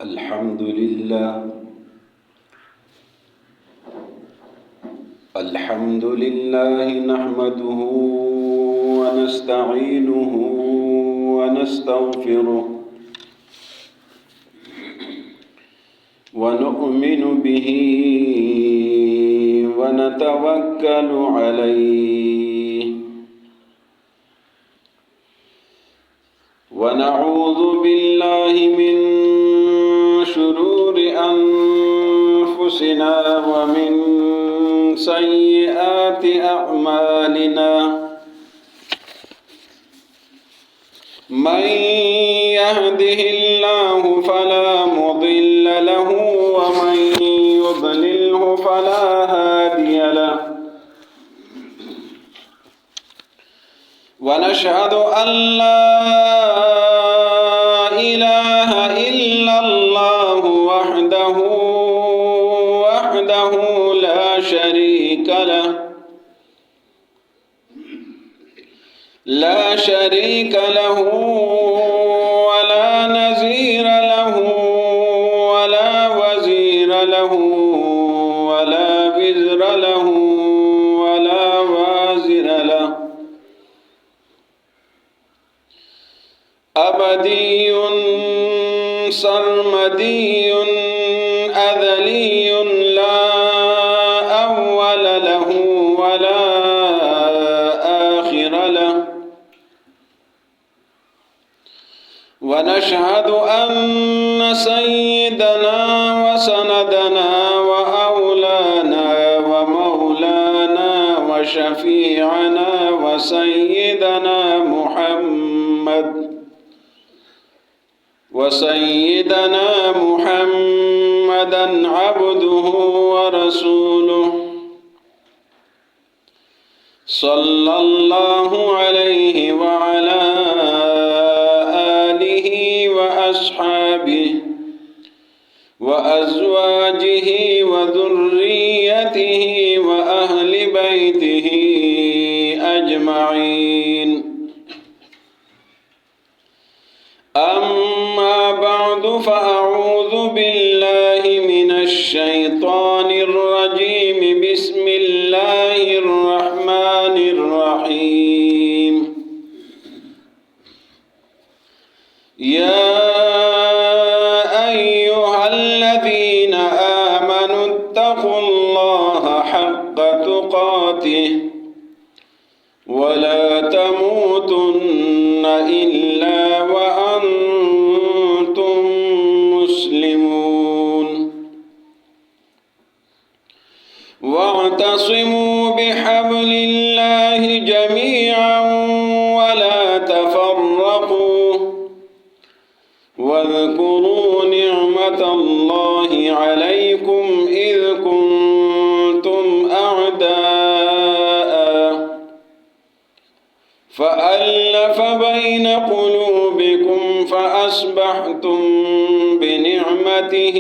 الحمد لله نحمده ونستعينه ونستغفره ونؤمن به ونتوكل عليه ونعوذ بالله من شرور أنفسنا ومن سيئات أعمالنا من يهده الله فلا مضل له ومن يضلله فلا هادي له ونشهد أن لا إله إلا الله وحده لا شريك له ولا نظير له ولا وزير له ولا وزر له ولا وازر له أبدي سرمدي أذلي لا أول له ولا آخر له ونشهد أن سيدنا وسندنا وأولانا ومولانا وشفيعنا وسيدنا محمدا عبده ورسوله صلى الله عليه وعلى آله وأصحابه وأزواجه وذريته وأهل بيته أجمعين أما بعد فأعوذ بالله من الشيطان الرجيم بسم الله الرحمن الرحيم يا أيها الذين آمنوا اتقوا الله حق تقاته ولا تموتن إلا وأنتم مسلمون واعتصموا بحبل الله جميعا ولا تفرقوا واذكروا نعمة الله عليكم إذ كنتم أعداء فألف بين قلوبكم فأصبحتم بنعمته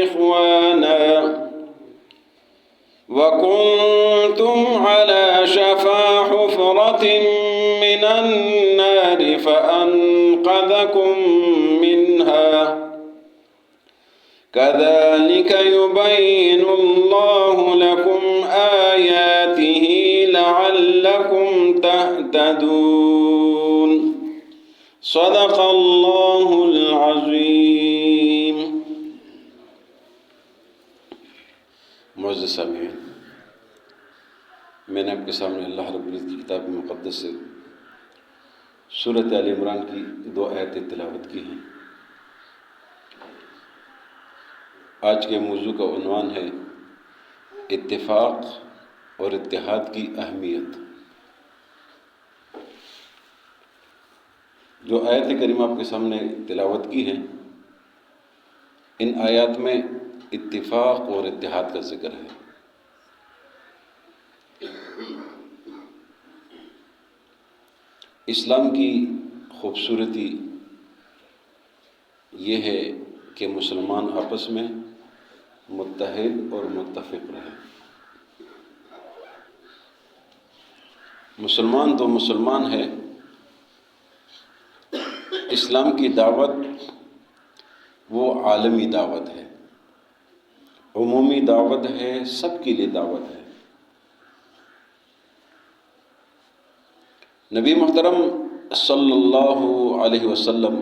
إخوانا وكنتم على شفا حفرة من النار فأنقذكم منها كذلك يبين الله لكم آياته لعلكم تهتدون صدق الله العظيم. معزز سامعین، میں نے آپ کے سامنے اللہ رب العزت کی کتاب مقدس سے سورۃ آل عمران کی 2 آیتیں تلاوت کی ہیں۔ آج کے موضوع کا عنوان ہے اتفاق اور اتحاد کی اہمیت۔ جو آیت کریمہ آپ کے سامنے تلاوت کی ہیں، ان آیات میں اتفاق اور اتحاد کا ذکر ہے۔ اسلام کی خوبصورتی یہ ہے کہ مسلمان آپس میں متحد اور متفق رہے۔ مسلمان تو مسلمان ہے، اسلام کی دعوت وہ عالمی دعوت ہے، عمومی دعوت ہے، سب کے لیے دعوت ہے۔ نبی محترم صلی اللہ علیہ وسلم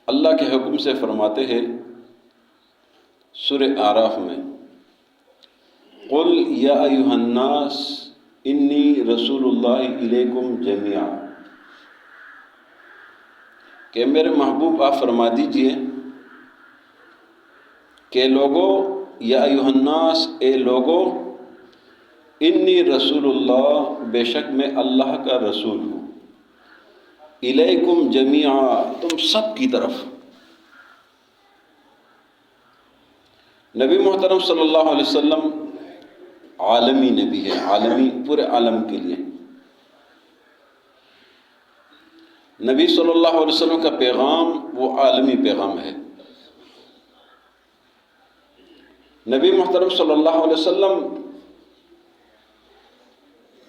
اللہ کے حکم سے فرماتے ہیں سورہ اعراف میں، قل یا ایھا الناس انی رسول اللہ الیکم جمیعا، کہ میرے محبوب آپ فرما دیجئے کہ لوگو، یا ایھا الناس، اے لوگو، انی رسول اللہ، بے شک میں اللہ کا رسول ہوں، الیکم جمیعا، تم سب کی طرف۔ نبی محترم صلی اللہ علیہ وسلم عالمی نبی ہے، عالمی، پورے عالم کے لیے۔ نبی صلی اللہ علیہ وسلم کا پیغام وہ عالمی پیغام ہے۔ نبی محترم صلی اللہ علیہ وسلم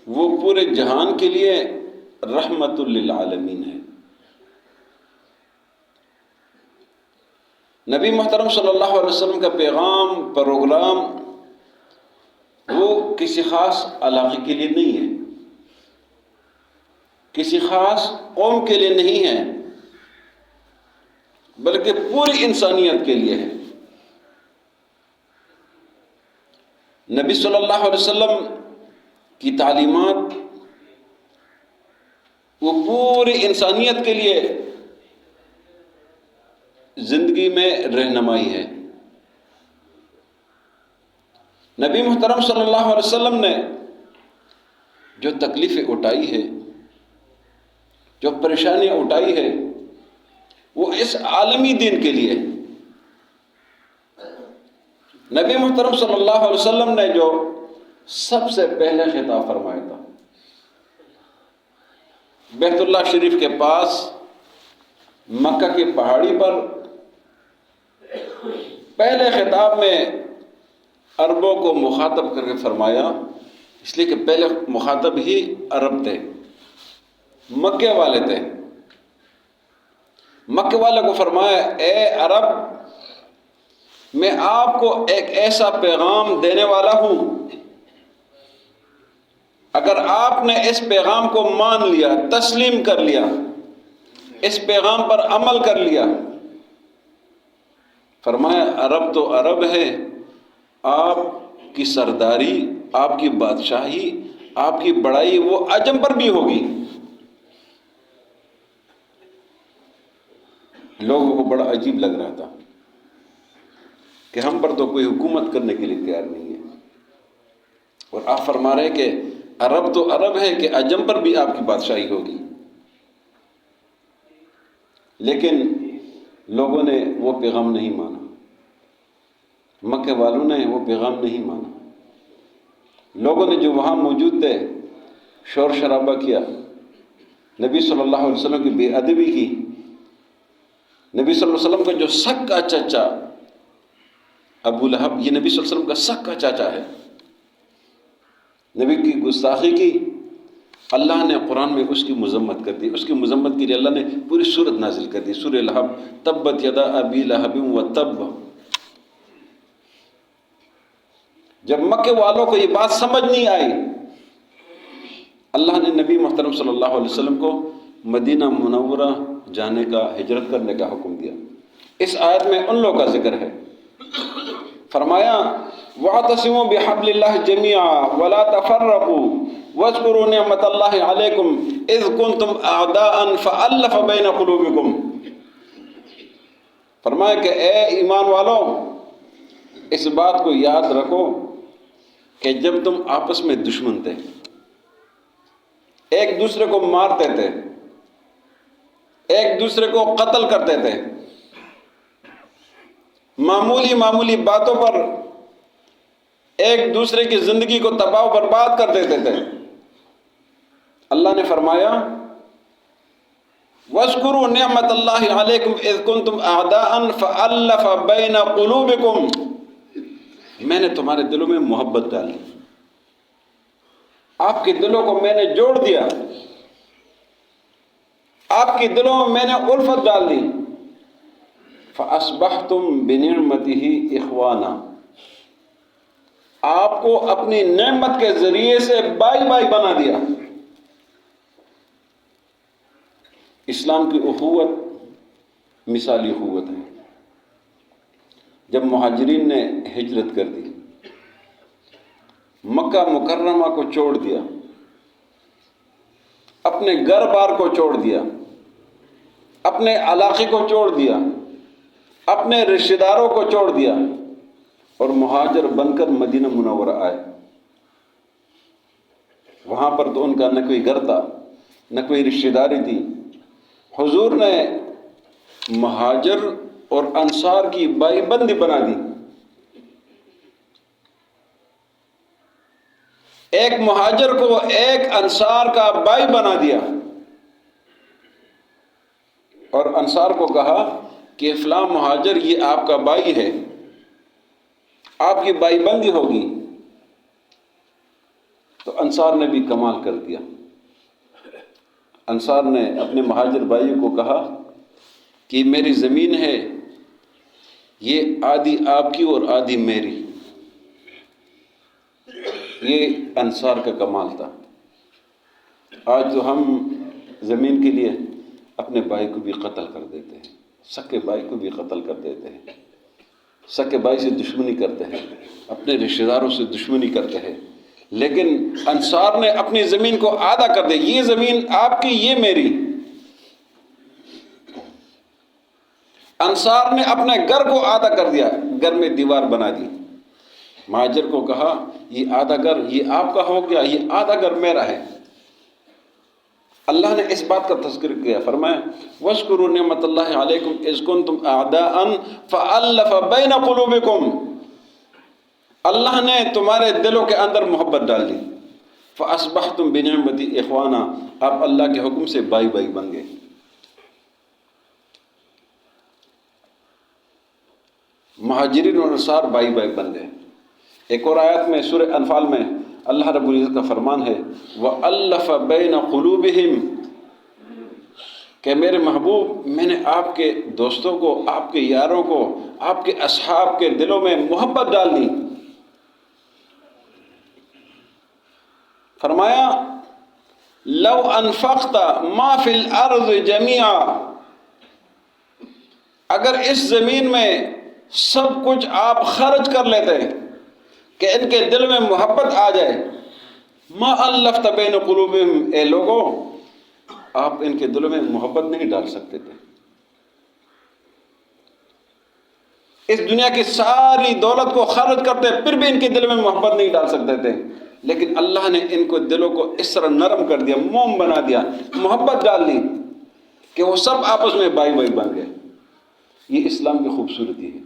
وہ پورے جہان کے لیے رحمت للعالمین ہے۔ نبی محترم صلی اللہ علیہ وسلم کا پیغام، پروگرام، وہ کسی خاص علاقے کے لیے نہیں ہے، کسی خاص قوم کے لیے نہیں ہے، بلکہ پوری انسانیت کے لیے ہے۔ نبی صلی اللہ علیہ وسلم کی تعلیمات وہ پوری انسانیت کے لیے زندگی میں رہنمائی ہے۔ نبی محترم صلی اللہ علیہ وسلم نے جو تکلیفیں اٹھائی ہے، جو پریشانیاں اٹھائی ہے، وہ اس عالمی دین کے لیے۔ نبی محترم صلی اللہ علیہ وسلم نے جو سب سے پہلے خطاب فرمایا تھا، بیت اللہ شریف کے پاس مکہ کی پہاڑی پر پہلے خطاب میں عربوں کو مخاطب کر کے فرمایا، اس لیے کہ پہلے مخاطب ہی عرب تھے، مکے والے تھے۔ مکے والے کو فرمایا، اے عرب، میں آپ کو ایک ایسا پیغام دینے والا ہوں، اگر آپ نے اس پیغام کو مان لیا، تسلیم کر لیا، اس پیغام پر عمل کر لیا، فرمایا عرب تو عرب ہے، آپ کی سرداری، آپ کی بادشاہی، آپ کی بڑائی وہ عجم پر بھی ہوگی۔ لوگوں کو بڑا عجیب لگ رہا تھا کہ ہم پر تو کوئی حکومت کرنے کے لیے تیار نہیں ہے، اور آپ فرما رہے کہ عرب تو عرب ہے کہ عجم پر بھی آپ کی بادشاہی ہوگی۔ لیکن لوگوں نے وہ پیغام نہیں مانا، مکے والوں نے وہ پیغام نہیں مانا۔ لوگوں نے جو وہاں موجود تھے شور شرابہ کیا، نبی صلی اللہ علیہ وسلم کی بے ادبی کی۔ نبی صلی اللہ علیہ وسلم کا جو سکا چچا ابو لہب، یہ نبی صلی اللہ علیہ وسلم کا سکا چاچا ہے، نبی کی گستاخی کی۔ اللہ نے قرآن میں اس کی مذمت کر دی، اس کی مذمت کے لیے اللہ نے پوری سورت نازل کر دی، سورہ لہب، تبت یدا ابی لہب وتب۔ جب مکے والوں کو یہ بات سمجھ نہیں آئی، اللہ نے نبی محترم صلی اللہ علیہ وسلم کو مدینہ منورہ جانے کا، ہجرت کرنے کا حکم دیا۔ اس آیت میں ان لوگوں کا ذکر ہے، فرمایا وَاعْتَصِمُوا بِحَبْلِ اللَّهِ جَمِيعًا وَلَا تَفَرَّقُوا وَاذْكُرُوا نِعْمَةَ اللَّهِ عَلَيْكُمْ إِذْ كُنْتُمْ أَعْدَاءً فَأَلَّفَ بَيْنَ قُلُوبِكُمْ۔ فرمایا کہ اے ایمان والو، اس بات کو یاد رکھو کہ جب تم آپس میں دشمن تھے، ایک دوسرے کو مارتے تھے، ایک دوسرے کو قتل کرتے تھے، معمولی باتوں پر ایک دوسرے کی زندگی کو تباہ و برباد کر دیتے تھے، اللہ نے فرمایا وَاذْكُرُوا نِعْمَةَ اللَّهِ عَلَيْكُمْ إِذْ كُنْتُمْ أَعْدَاءً فَأَلَّفَ بَيْنَ قُلُوبِكُمْ، میں نے تمہارے دلوں میں محبت ڈالی، آپ کے دلوں کو میں نے جوڑ دیا، آپ کے دلوں میں میں نے الفت ڈال دی۔ فَأَصْبَحْتُمْ بِنِعْمَتِهِ إِخْوَانًا، آپ کو اپنی نعمت کے ذریعے سے بائی بائی بنا دیا۔ اسلام کی اخوت مثالی اخوت ہے۔ جب مہاجرین نے ہجرت کر دی، مکہ مکرمہ کو چھوڑ دیا، اپنے گھر بار کو چھوڑ دیا، اپنے علاقے کو چھوڑ دیا، اپنے رشتہ داروں کو چھوڑ دیا، اور مہاجر بن کر مدینہ منورہ آئے۔ وہاں پر تو ان کا نہ کوئی گھر تھا، نہ کوئی رشتہ داری تھی۔ حضور نے مہاجر اور انصار کی بائی بندی بنا دی۔ ایک مہاجر کو ایک انصار کا بائی بنا دیا، اور انصار کو کہا کہ فلاں مہاجر یہ آپ کا بائی ہے، آپ کی بائی بندی ہوگی۔ تو انصار نے بھی کمال کر دیا۔ انصار نے اپنے مہاجر بھائیوں کو کہا کہ میری زمین ہے، یہ آدھی آپ کی اور آدھی میری۔ یہ انصار کا کمال تھا۔ آج تو ہم زمین کے لیے اپنے بھائی کو بھی قتل کر دیتے ہیں، سکے بھائی کو بھی قتل کر دیتے ہیں، سکے بھائی سے دشمنی کرتے ہیں، اپنے رشتہ داروں سے دشمنی کرتے ہیں۔ لیکن انصار نے اپنی زمین کو آدھا کر دیا، یہ زمین آپ کی، یہ میری۔ انصار نے اپنے گھر کو آدھا کر دیا، گھر میں دیوار بنا دی۔ مہاجر کو کہا یہ آدھا گھر یہ آپ کا ہو گیا، یہ آدھا گھر میرا ہے۔ اللہ نے اس بات کا تذکر کیا، فرمایا وَاذْكُرُوا نِعْمَتَ اللَّهِ عَلَيْكُمْ إِذْ كُنْتُمْ أَعْدَاءً فَأَلَّفَ بَيْنَ قُلُوبِكُمْ، اللہ نے تمہارے دلوں کے اندر محبت ڈال دی۔ فَأَصْبَحْتُمْ بِنِعْمَتِهِ إِخْوَانًا، آپ اللہ کے حکم سے بائی بائی بن گئے۔ مہاجرین اور انصار بائی بائی بن گئے۔ ایک اور آیت میں سورہ انفال میں اللہ رب العزت کا فرمان ہے وَأَلَّفَ بَيْنَ قُلُوبِهِمْ، کہ میرے محبوب میں نے آپ کے دوستوں کو، آپ کے یاروں کو، آپ کے اصحاب کے دلوں میں محبت ڈال دی۔ فرمایا لو انفقت ما فی الارض جميعا، اگر اس زمین میں سب کچھ آپ خرچ کر لیتے کہ ان کے دل میں محبت آ جائے، ما الفت بین قلوبہم، اے لوگوں آپ ان کے دلوں میں محبت نہیں ڈال سکتے تھے۔ اس دنیا کی ساری دولت کو خرچ کرتے پھر بھی ان کے دل میں محبت نہیں ڈال سکتے تھے، لیکن اللہ نے ان کو دلوں کو اس طرح نرم کر دیا، موم بنا دیا، محبت ڈال دی کہ وہ سب آپس میں بائی بائی بن گئے۔ یہ اسلام کی خوبصورتی ہے۔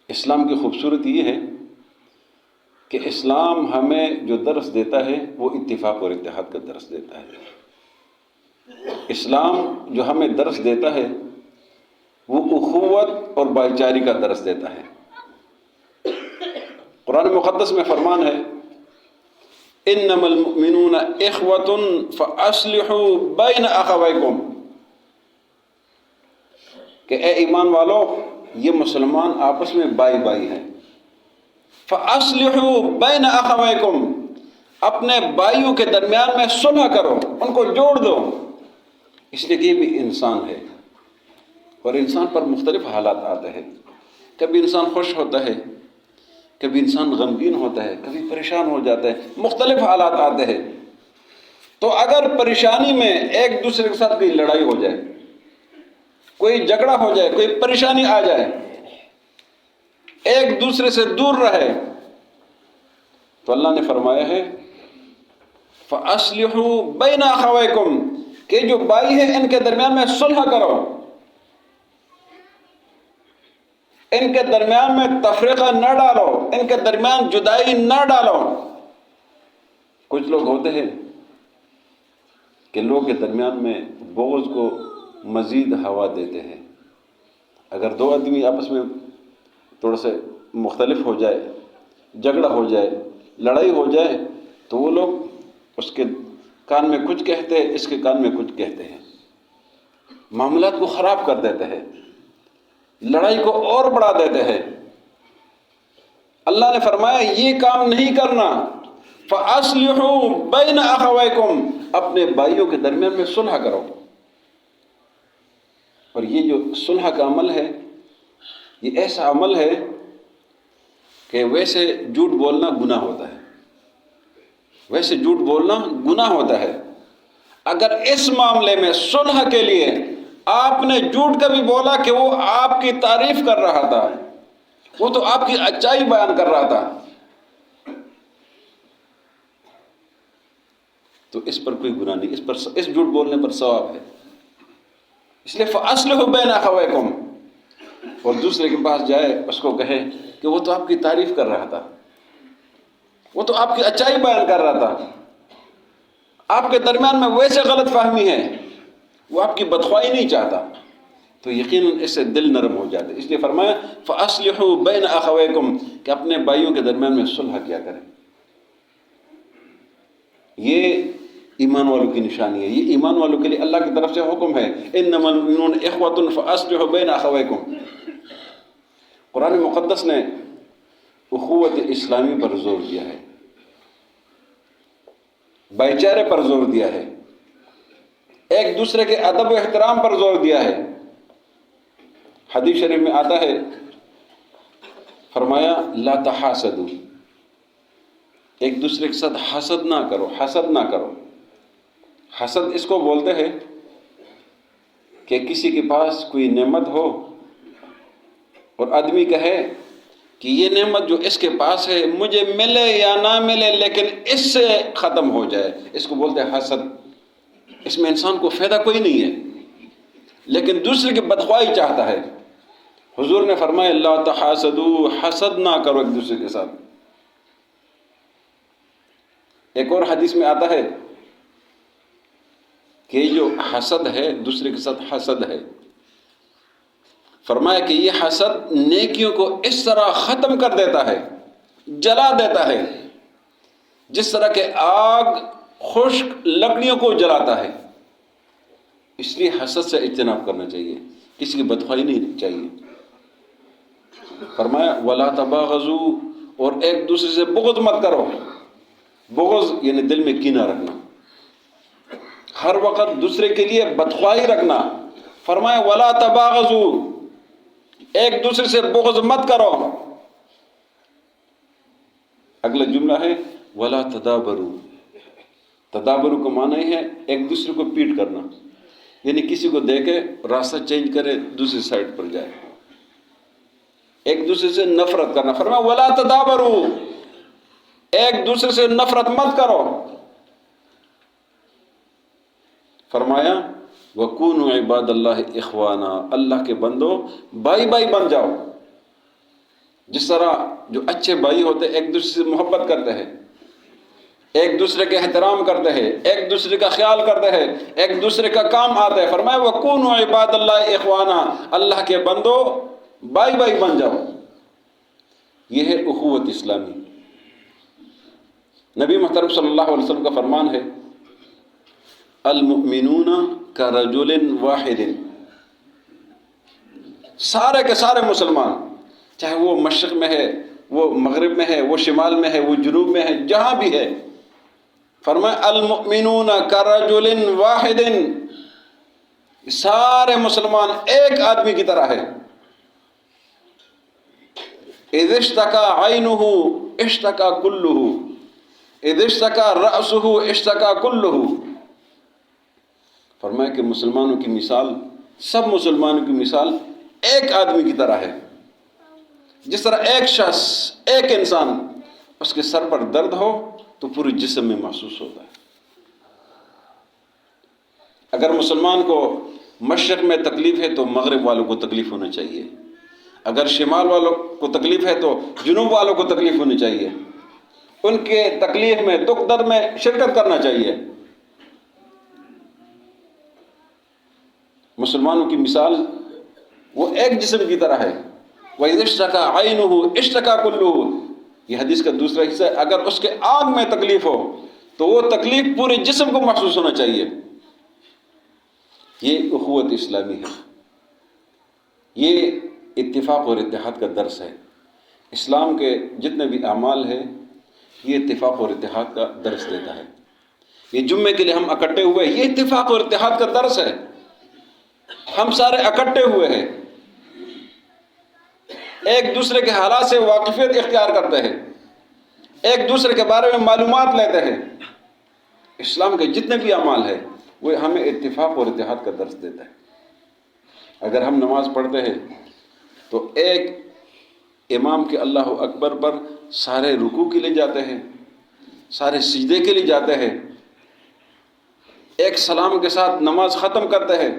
اسلام کی خوبصورتی یہ ہے کہ اسلام ہمیں جو درس دیتا ہے وہ اتفاق اور اتحاد کا درس دیتا ہے۔ اسلام جو ہمیں درس دیتا ہے وہ اخوت اور بھائی چارگی کا درس دیتا ہے۔ قرآن مقدس میں فرمان ہے انما المؤمنون اخوة فاصلحوا بین اخویکم، کہ اے ایمان والو یہ مسلمان آپس میں بائی بائی ہیں۔ فاصلحوا بین اخویکم، اپنے بھائیوں کے درمیان میں صلح کرو، ان کو جوڑ دو، اس لیے کہ یہ بھی انسان ہے اور انسان پر مختلف حالات آتے ہیں۔ کبھی انسان خوش ہوتا ہے، کبھی انسان غمگین ہوتا ہے، کبھی پریشان ہو جاتا ہے، مختلف حالات آتے ہیں۔ تو اگر پریشانی میں ایک دوسرے کے ساتھ کوئی لڑائی ہو جائے، کوئی جھگڑا ہو جائے، کوئی پریشانی آ جائے، ایک دوسرے سے دور رہے، تو اللہ نے فرمایا ہے فَأَصْلِحُوا بَيْنَ أَخَوَيْكُمْ، کہ جو بھائی ہیں ان کے درمیان میں صلح کرو، ان کے درمیان میں تفرقہ نہ ڈالو، ان کے درمیان جدائی نہ ڈالو۔ کچھ لوگ ہوتے ہیں کہ لوگوں کے درمیان میں بغض کو مزید ہوا دیتے ہیں۔ اگر دو آدمی آپس میں تھوڑا سے مختلف ہو جائے، جھگڑا ہو جائے، لڑائی ہو جائے، تو وہ لوگ اس کے کان میں کچھ کہتے ہیں، اس کے کان میں کچھ کہتے ہیں۔ معاملات کو خراب کر دیتے ہیں، لڑائی کو اور بڑھا دیتے ہیں۔ اللہ نے فرمایا یہ کام نہیں کرنا، فَأَصْلِحُوا بَيْنَ أَخَوَيْكُمْ، اپنے بھائیوں کے درمیان میں صلح کرو۔ اور یہ جو صلح کا عمل ہے، یہ ایسا عمل ہے کہ ویسے جھوٹ بولنا گناہ ہوتا ہے، ویسے جھوٹ بولنا گناہ ہوتا ہے۔ اگر اس معاملے میں صلح کے لیے آپ نے جھوٹ کبھی بولا کہ وہ آپ کی تعریف کر رہا تھا، وہ تو آپ کی اچائی بیان کر رہا تھا، تو اس پر کوئی گناہ نہیں، اس جھوٹ بولنے پر ثواب ہے۔ اس لیے فَأَصْلِحُوا بَيْنَ أَخَوَيْكُمْ، اور دوسرے کے پاس جائے اس کو کہے کہ وہ تو آپ کی تعریف کر رہا تھا، وہ تو آپ کی اچائی بیان کر رہا تھا، آپ کے درمیان میں ویسے غلط فہمی ہے، وہ آپ کی بدخواہی نہیں چاہتا، تو یقیناً اس سے دل نرم ہو جاتا ہے۔ اس لیے فرمایا فَأَصْلِحُوا بَيْنَ أَخَوَيْكُمْ، کہ اپنے بھائیوں کے درمیان میں صلح کیا کریں۔ یہ ایمان والوں کی نشانی ہے، یہ ایمان والوں کے لیے اللہ کی طرف سے حکم ہے، انما المؤمنون اخوۃ فاصلحوا بین اخویکم۔ قرآن مقدس نے اخوت اسلامی پر زور دیا ہے، بھائی چارے پر زور دیا ہے، ایک دوسرے کے ادب و احترام پر زور دیا ہے۔ حدیث شریف میں آتا ہے، فرمایا لا تحاسدوا، ایک دوسرے کے ساتھ حسد نہ کرو، حسد نہ کرو۔ حسد اس کو بولتے ہیں کہ کسی کے پاس کوئی نعمت ہو اور آدمی کہے کہ یہ نعمت جو اس کے پاس ہے مجھے ملے یا نہ ملے لیکن اس سے ختم ہو جائے، اس کو بولتے ہیں حسد۔ اس میں انسان کو فائدہ کوئی نہیں ہے، لیکن دوسرے کی بدخواہی چاہتا ہے۔ حضور نے فرمایا لا تحاسدوا، حسد نہ کرو ایک دوسرے کے ساتھ۔ ایک اور حدیث میں آتا ہے کہ جو حسد ہے دوسرے کے ساتھ حسد ہے، فرمایا کہ یہ حسد نیکیوں کو اس طرح ختم کر دیتا ہے، جلا دیتا ہے، جس طرح کہ آگ خشک لکڑیوں کو جلاتا ہے۔ اس لیے حسد سے اجتناب کرنا چاہیے، کسی کی بدخواہی نہیں چاہیے۔ فرمایا ولا تباغضوا، اور ایک دوسرے سے بغض مت کرو۔ بغض یعنی دل میں کینہ رکھنا، ہر وقت دوسرے کے لیے بدخواہی رکھنا۔ فرمایا ولا تباغضوا، ایک دوسرے سے بغض مت کرو۔ اگلا جملہ ہے ولا تدابروا، تدابروا کا معنی ہے ایک دوسرے کو پیٹ کرنا، یعنی کسی کو دیکھے راستہ چینج کرے دوسری سائڈ پر جائے، ایک دوسرے سے نفرت کرنا۔ فرمایا ولا تدابروا، ایک دوسرے سے نفرت مت کرو۔ فرمایا وَكُونُوا عِبَادَ اللَّهِ إِخْوَانًا، اللہ کے بندو بھائی بھائی بن جاؤ۔ جس طرح جو اچھے بھائی ہوتے ایک دوسرے سے محبت کرتے ہیں، ایک دوسرے کے احترام کرتے ہیں، ایک دوسرے کا خیال کرتے ہیں، ایک دوسرے کا کام آتے ہیں۔ فرمایا وَكُونُوا عِبَادَ اللَّهِ إِخْوَانًا، اللہ کے بندو بھائی بھائی بن جاؤ۔ یہ ہے اخوت اسلامی۔ نبی محترم صلی اللہ علیہ وسلم کا فرمان ہے المؤمنون کرجل واحد، سارے کے سارے مسلمان، چاہے وہ مشرق میں ہے، وہ مغرب میں ہے، وہ شمال میں ہے، وہ جنوب میں ہے، جہاں بھی ہے، فرمایا المؤمنون کرجل واحد، سارے مسلمان ایک آدمی کی طرح ہے۔ اذ اشتکا عینہ اشتکا کلہ، اذ اشتکا رأسہ اشتکا کلہ۔ فرمایا کہ مسلمانوں کی مثال، سب مسلمانوں کی مثال ایک آدمی کی طرح ہے۔ جس طرح ایک شخص، ایک انسان، اس کے سر پر درد ہو تو پورے جسم میں محسوس ہوتا ہے۔ اگر مسلمان کو مشرق میں تکلیف ہے تو مغرب والوں کو تکلیف ہونا چاہیے، اگر شمال والوں کو تکلیف ہے تو جنوب والوں کو تکلیف ہونی چاہیے، ان کے تکلیف میں، دکھ درد میں شرکت کرنا چاہیے۔ مسلمانوں کی مثال وہ ایک جسم کی طرح ہے۔ وَإِذَا اشْتَكَا عَيْنُهُ اشْتَكَا كُلُّهُ، یہ حدیث کا دوسرا حصہ ہے، اگر اس کے آنکھ میں تکلیف ہو تو وہ تکلیف پورے جسم کو محسوس ہونا چاہیے۔ یہ اخوت اسلامی ہے، یہ اتفاق اور اتحاد کا درس ہے۔ اسلام کے جتنے بھی اعمال ہیں یہ اتفاق اور اتحاد کا درس دیتا ہے۔ یہ جمعے کے لیے ہم اکٹھے ہوئے، یہ اتفاق اور اتحاد کا درس ہے۔ ہم سارے اکٹھے ہوئے ہیں، ایک دوسرے کے حالات سے واقفیت اختیار کرتے ہیں، ایک دوسرے کے بارے میں معلومات لیتے ہیں۔ اسلام کے جتنے بھی اعمال ہیں وہ ہمیں اتفاق اور اتحاد کا درس دیتا ہے۔ اگر ہم نماز پڑھتے ہیں تو ایک امام کے اللہ اکبر پر سارے رکوع کے لیے جاتے ہیں، سارے سجدے کے لیے جاتے ہیں، ایک سلام کے ساتھ نماز ختم کرتے ہیں،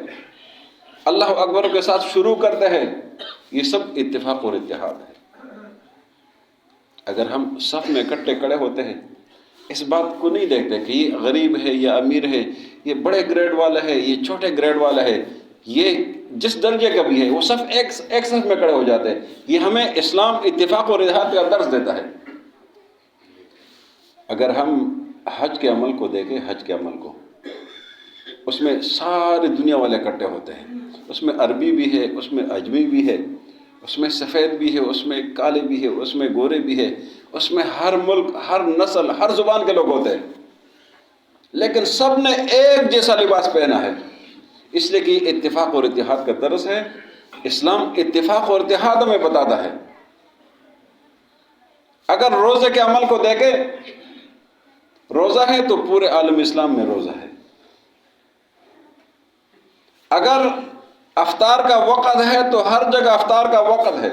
اللہ اکبر کے ساتھ شروع کرتے ہیں۔ یہ سب اتفاق اور اتحاد ہے۔ اگر ہم صف میں اکٹھے کھڑے ہوتے ہیں، اس بات کو نہیں دیکھتے کہ یہ غریب ہے یا امیر ہے، یہ بڑے گریڈ والا ہے، یہ چھوٹے گریڈ والا ہے، یہ جس درجے کا بھی ہے، وہ سب ایک صف میں کھڑے ہو جاتے ہیں۔ یہ ہمیں اسلام اتفاق اور اتحاد کا درس دیتا ہے۔ اگر ہم حج کے عمل کو دیکھیں، حج کے عمل کو، اس میں ساری دنیا والے اکٹھے ہوتے ہیں، اس میں عربی بھی ہے، اس میں عجمی بھی ہے، اس میں سفید بھی ہے، اس میں کالے بھی ہے، اس میں گورے بھی ہے، اس میں ہر ملک، ہر نسل، ہر زبان کے لوگ ہوتے ہیں، لیکن سب نے ایک جیسا لباس پہنا ہے، اس لیے کہ اتفاق اور اتحاد کا درس ہے۔ اسلام اتفاق اور اتحاد ہمیں بتاتا ہے۔ اگر روزے کے عمل کو دیکھیں، روزہ ہے تو پورے عالم اسلام میں روزہ ہے۔ اگر افطار کا وقت ہے تو ہر جگہ افطار کا وقت ہے۔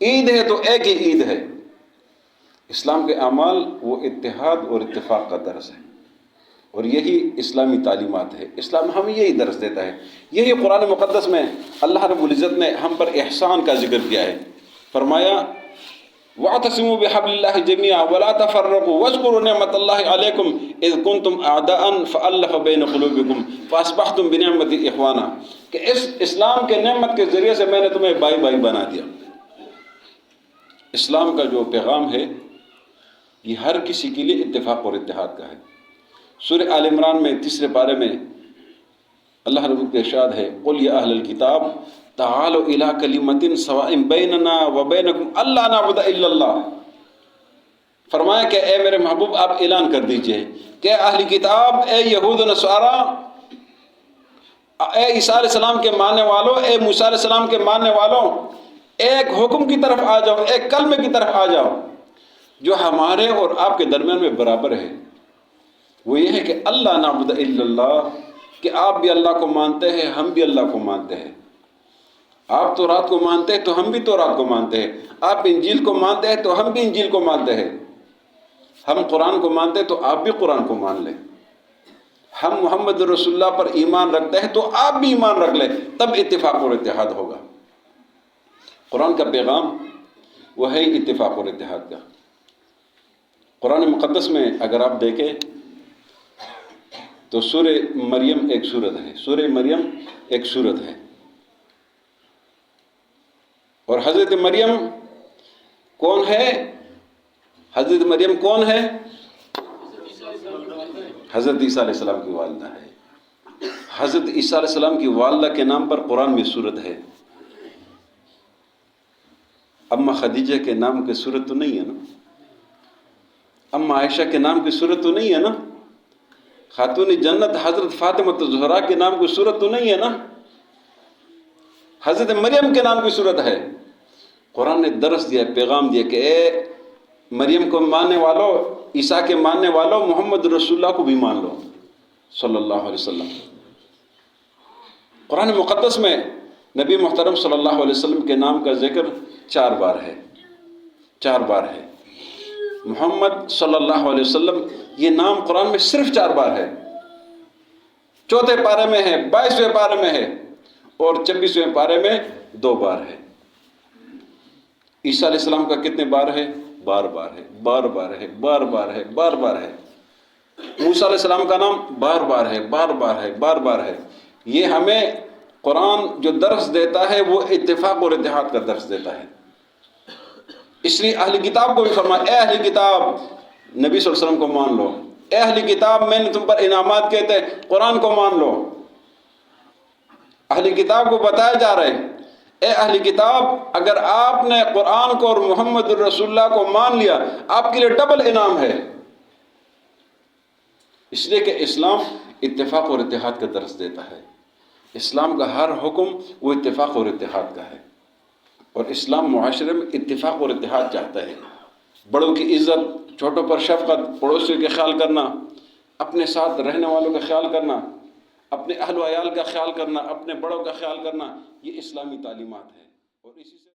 عید ہے تو ایک ہی عید ہے۔ اسلام کے اعمال وہ اتحاد اور اتفاق کا درس ہے، اور یہی اسلامی تعلیمات ہے۔ اسلام ہمیں یہی درس دیتا ہے۔ یہی قرآن مقدس میں اللہ رب العزت نے ہم پر احسان کا ذکر کیا ہے۔ فرمایا وَاعْتَصِمُوا بِحَبْلِ اللَّهِ جَمِيعًا وَلَا تَفَرَّقُوا وَاذْكُرُوا نِعْمَةَ اللَّهِ عَلَيْكُمْ إِذْ كُنْتُمْ أَعْدَاءً فَأَلَّفَ بَيْنَ قُلُوبِكُمْ فَأَصْبَحْتُمْ بِنِعْمَتِهِ إِخْوَانًا، کہ اس اسلام کے نعمت کے ذریعے سے میں نے تمہیں بھائی بھائی بنا دیا۔ اسلام کا جو پیغام ہے یہ ہر کسی کے لیے اتفاق اور اتحاد کا ہے۔ سورہ آل عمران میں 3 پارے میں اللہ رب العزت کا ارشاد ہے قُلْ يَا أَهْلَ الْكِتَابِ تعالوا إِلَىٰ كَلِمَةٍ سَوَاءٍ بَيْنَنَا وَبَيْنَكُمْ أَلَّا نَعْبُدَ إِلَّا اللَّهَ۔ فرمایا کہ اے میرے محبوب آپ اعلان کر دیجئے کہ اہل کتاب، اے یہود و نصارا، اے عیسیٰ علیہ السلام کے ماننے والوں، اے موسیٰ علیہ السلام کے ماننے والوں، ایک حکم کی طرف آ جاؤ، ایک کلمے کی طرف آ جاؤ جو ہمارے اور آپ کے درمیان میں برابر ہے۔ وہ یہ ہے کہ اللہ نعبد الا اللہ، کہ آپ بھی اللہ کو مانتے ہیں، ہم بھی اللہ کو مانتے ہیں۔ آپ تو رات کو مانتے ہیں تو ہم بھی تو رات کو مانتے ہیں۔ آپ انجیل کو مانتے ہیں تو ہم بھی انجیل کو مانتے ہیں۔ ہم قرآن کو مانتے ہیں تو آپ بھی قرآن کو مان لیں۔ ہم محمد رسول اللہ پر ایمان رکھتے ہیں تو آپ بھی ایمان رکھ لیں، تب اتفاق اور اتحاد ہوگا۔ قرآن کا پیغام وہ ہے اتفاق اور اتحاد کا۔ قرآن مقدس میں اگر آپ دیکھیں تو سورہ مریم ایک سورت ہے، سورہ مریم ایک سورت ہے، اور حضرت مریم کون ہے؟ حضرت مریم کون ہے؟ حضرت عیسیٰ علیہ السلام کی والدہ ہے۔ حضرت عیسیٰ علیہ السلام کی والدہ کے نام پر قرآن میں سورت ہے۔ اما خدیجہ کے نام کی سورت تو نہیں ہے نا؟ اما عائشہ کے نام کی سورت تو نہیں ہے نا؟ خاتون جنت حضرت فاطمہ الزہرا کے نام کی سورت تو نہیں ہے نا؟ حضرت مریم کے نام کی سورت ہے۔ قرآن نے درس دیا، پیغام دیا کہ اے مریم کو ماننے والوں، عیسیٰ کے ماننے والوں، محمد رسول اللہ کو بھی مان لو صلی اللہ علیہ وسلم۔ قرآن مقدس میں نبی محترم صلی اللہ علیہ وسلم کے نام کا ذکر 4 بار ہے، 4 بار ہے۔ محمد صلی اللہ علیہ وسلم یہ نام قرآن میں صرف 4 بار ہے۔ 4 پارے میں ہے، 22ویں پارے میں ہے، اور 26ویں پارے میں 2 بار ہے۔ عیسیٰ علیہ السلام کا کتنے بار ہے؟ بار بار ہے، بار بار ہے، بار بار ہے، بار بار ہے۔ موسیٰ علیہ السلام کا نام بار بار ہے، بار بار ہے، بار بار ہے۔ یہ ہمیں قرآن جو درس دیتا ہے وہ اتفاق اور اتحاد کا درس دیتا ہے۔ اس لیے اہل کتاب کو بھی فرمایا اے اہل کتاب، نبی صلی اللہ علیہ وسلم کو مان لو۔ اے اہل کتاب، میں نے تم پر انعامات کہتے ہیں، قرآن کو مان لو۔ اہل کتاب کو بتایا جا رہا ہے، اے اہل کتاب، اگر آپ نے قرآن کو اور محمد الرسول اللہ کو مان لیا، آپ کے لیے ڈبل انعام ہے۔ اس لیے کہ اسلام اتفاق اور اتحاد کا درس دیتا ہے۔ اسلام کا ہر حکم وہ اتفاق اور اتحاد کا ہے، اور اسلام معاشرے میں اتفاق اور اتحاد چاہتا ہے۔ بڑوں کی عزت، چھوٹوں پر شفقت، پڑوسیوں کا خیال کرنا، اپنے ساتھ رہنے والوں کا خیال کرنا، اپنے اہل و عیال کا خیال کرنا، اپنے بڑوں کا خیال کرنا، یہ اسلامی تعلیمات ہے، اور اسی سے